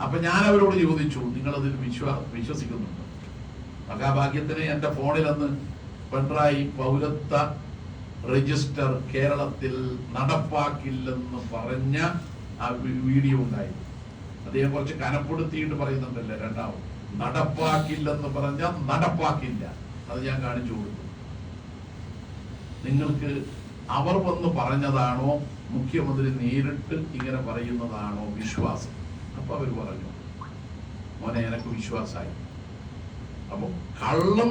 അപ്പൊ ഞാൻ അവരോട് ചോദിച്ചു, നിങ്ങളതിൽ വിശ്വസിക്കുന്നുണ്ടോ? മഹാഭാഗ്യത്തിന് എന്റെ ഫോണിൽ അന്ന് പിണറായി പൗരത്വ രജിസ്റ്റർ കേരളത്തിൽ നടപ്പാക്കില്ലെന്ന് പറഞ്ഞ ആ വീഡിയോ ഉണ്ടായി. അദ്ദേഹം കുറച്ച് കനപ്പെടുത്തിയിട്ട് പറയുന്നുണ്ടല്ലേ, രണ്ടാമത് നടപ്പാക്കില്ലെന്ന് പറഞ്ഞ നടപ്പാക്കില്ല. അത് ഞാൻ കാണിച്ചു കൊടുത്തു. നിങ്ങൾക്ക് അവർ വന്ന് പറഞ്ഞതാണോ മുഖ്യമന്ത്രി നേരിട്ട് ഇങ്ങനെ പറയുന്നതാണോ വിശ്വാസം? അപ്പൊ അവർ പറഞ്ഞു, മോനെ എനക്ക് വിശ്വാസമായി. അപ്പൊ കള്ളം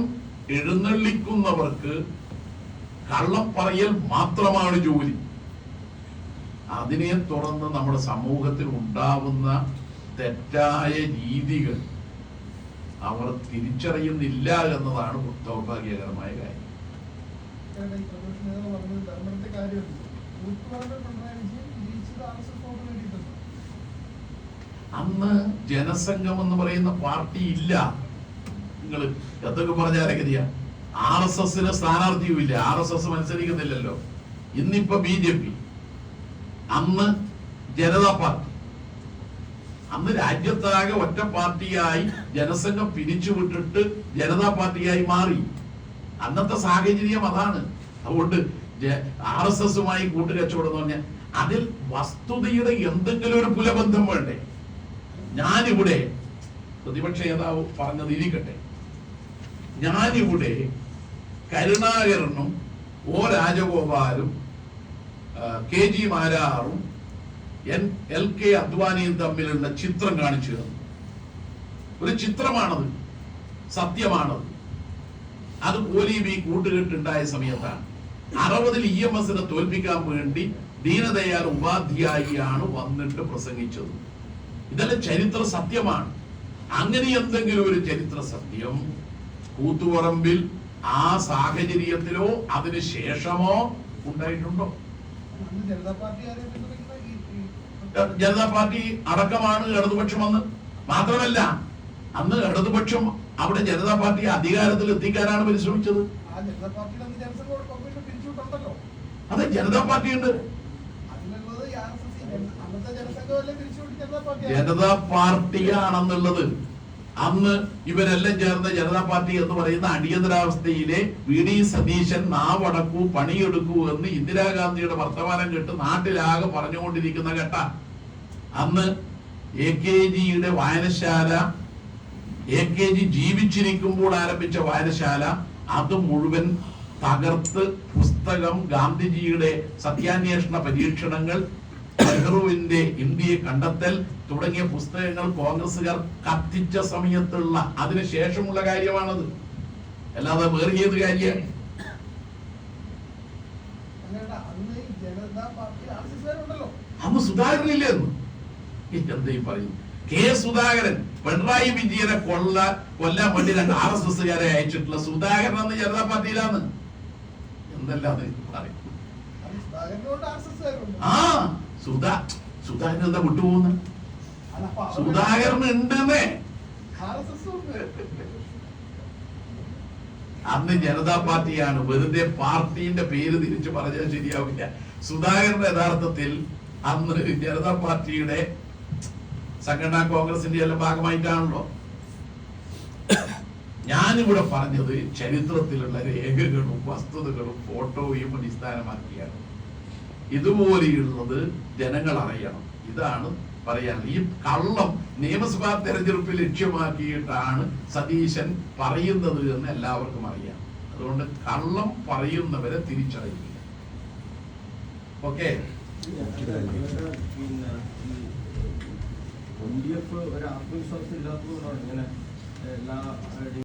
എഴുന്നള്ളിക്കുന്നവർക്ക് കള്ളം പറയൽ മാത്രമാണ് ജോലി. അതിനെ തുടർന്ന് നമ്മുടെ സമൂഹത്തിൽ ഉണ്ടാവുന്ന തെറ്റായ രീതികൾ അവർ തിരിച്ചറിയുന്നില്ല എന്നതാണ് ദൗർഭാഗ്യകരമായ കാര്യം. അന്ന് ജനസംഘം എന്ന് പറയുന്ന പാർട്ടി ഇല്ല. നിങ്ങൾ എന്തൊക്കെ പറഞ്ഞാലേ RSS സ്ഥാനാർത്ഥിയുമില്ല, RSS മത്സരിക്കുന്നില്ലല്ലോ. ഇന്നിപ്പോ BJP, അന്ന് ജനതാ പാർട്ടി. അന്ന് രാജ്യത്താകെ ഒറ്റ പാർട്ടിയായി ജനസംഘം പിരിച്ചുവിട്ടിട്ട് ജനതാ പാർട്ടിയായി മാറി. അന്നത്തെ സാഹചര്യം അതാണ്. അതുകൊണ്ട് RSSുമായി കൂട്ടുകച്ചവടം എന്ന് പറഞ്ഞാൽ അതിൽ വസ്തുതയുടെ എന്തെങ്കിലും ഒരു പുലബന്ധം വേണ്ടേ? ഞാനിവിടെ പ്രതിപക്ഷ നേതാവ് പറഞ്ഞത് ഇരിക്കട്ടെ, ഞാനിവിടെ കരുണാകരനും O രാജഗോപാലും KG മാരാറും LK അദ്വാനിയും തമ്മിലുള്ള ചിത്രം കാണിച്ചു തന്നു. ഒരു ചിത്രമാണത്, സത്യമാണത്. അത് കോലീബി കൂട്ടുകെട്ടുണ്ടായ സമയത്താണ്. 60-ൽ EMSനെ തോൽപ്പിക്കാൻ വേണ്ടി ദീനദയാൽ ഉപാധ്യായിയാണ് വന്നിട്ട് പ്രസംഗിച്ചത്. ഇതെല്ലാം ചരിത്ര സത്യമാണ്. അങ്ങനെ എന്തെങ്കിലും ഒരു ചരിത്ര സത്യം കൂത്തുപറമ്പിൽ ആ സാഹചര്യത്തിലോ അതിന് ശേഷമോ ഉണ്ടായിട്ടുണ്ടോ? ജനതാ പാർട്ടി അടക്കമാണ് ഇടതുപക്ഷം. അന്ന് മാത്രമല്ല, അന്ന് ഇടതുപക്ഷം അവിടെ ജനതാ പാർട്ടി അധികാരത്തിൽ എത്തിക്കാനാണ് പരിശ്രമിച്ചത്. അതെ, ജനതാ പാർട്ടി ഉണ്ട്. ജനതാ പാർട്ടിയാണെന്നുള്ളത് അന്ന് ഇവരെല്ലാം ചേർന്ന ജനതാ പാർട്ടി എന്ന് പറയുന്ന അടിയന്തരാവസ്ഥയിലെ VD സതീശൻ നാവടക്കൂ പണിയെടുക്കൂ എന്ന് ഇന്ദിരാഗാന്ധിയുടെ വർത്തമാനം കേട്ട് നാട്ടിലാകെ പറഞ്ഞുകൊണ്ടിരിക്കുന്ന ഘട്ട. അന്ന് AKGയുടെ വായനശാല, AKG ജീവിച്ചിരിക്കുമ്പോൾ ആരംഭിച്ച വായനശാല, അത് മുഴുവൻ തകർത്ത് പുസ്തകം, ഗാന്ധിജിയുടെ സത്യാന്വേഷണ പരീക്ഷണങ്ങൾ, നെഹ്റുവിന്റെ ഇന്ത്യയെ കണ്ടെത്തൽ തുടങ്ങിയ പുസ്തകങ്ങൾ കോൺഗ്രസുകാർ കത്തിച്ച സമയത്തുള്ള അതിനുശേഷമുള്ള കാര്യമാണത്. അല്ലാതെ വേറെ ഏത് കാര്യമാണ്? അന്ന് സുധാകരനില്ലെന്ന് എന്തായി പറയുന്നു? K. സുധാകരൻ പിണറായി വിജയനെ കൊല്ലാൻ വേണ്ടി 2 RSSകാരെ അയച്ചിട്ടുള്ള സുധാകരൻ അന്ന് ജനതാ പാർട്ടിയിലാണ്. എന്തല്ലാതെ പറയും. സുധാകരൻ എന്താ വിട്ടുപോകുന്നത്? സുധാകരൻ ഉണ്ടെന്നേ. അന്ന് ജനതാ പാർട്ടിയാണ്. വെറുതെ പാർട്ടിന്റെ പേര് തിരിച്ചു പറഞ്ഞാൽ ശരിയാവില്ല. സുധാകരന്റെ യഥാർത്ഥത്തിൽ അന്ന് ജനതാ പാർട്ടിയുടെ സംഘടനാ കോൺഗ്രസിന്റെ എല്ലാം ഭാഗമായിട്ടാണല്ലോ. ഞാനിവിടെ പറഞ്ഞത് ചരിത്രത്തിലുള്ള രേഖകളും വസ്തുതകളും ഫോട്ടോയും അടിസ്ഥാനമാക്കിയാണ്. ഇതുപോലെയുള്ളത് ജനങ്ങൾ അറിയണം. ഇതാണ് പറയാൻ. ഈ കള്ളം നിയമസഭാ തെരഞ്ഞെടുപ്പിൽ ലക്ഷ്യമാക്കിയിട്ടാണ് സതീശൻ പറയുന്നത് എന്ന് എല്ലാവർക്കും അറിയാം. അതുകൊണ്ട് കള്ളം പറയുന്നവരെ തിരിച്ചറിയുക. ഓക്കെ. LDF ഒരു ആത്മവിശ്വാസം ഇല്ലാത്തതുകൊണ്ടാണ് ഇങ്ങനെ എല്ലാ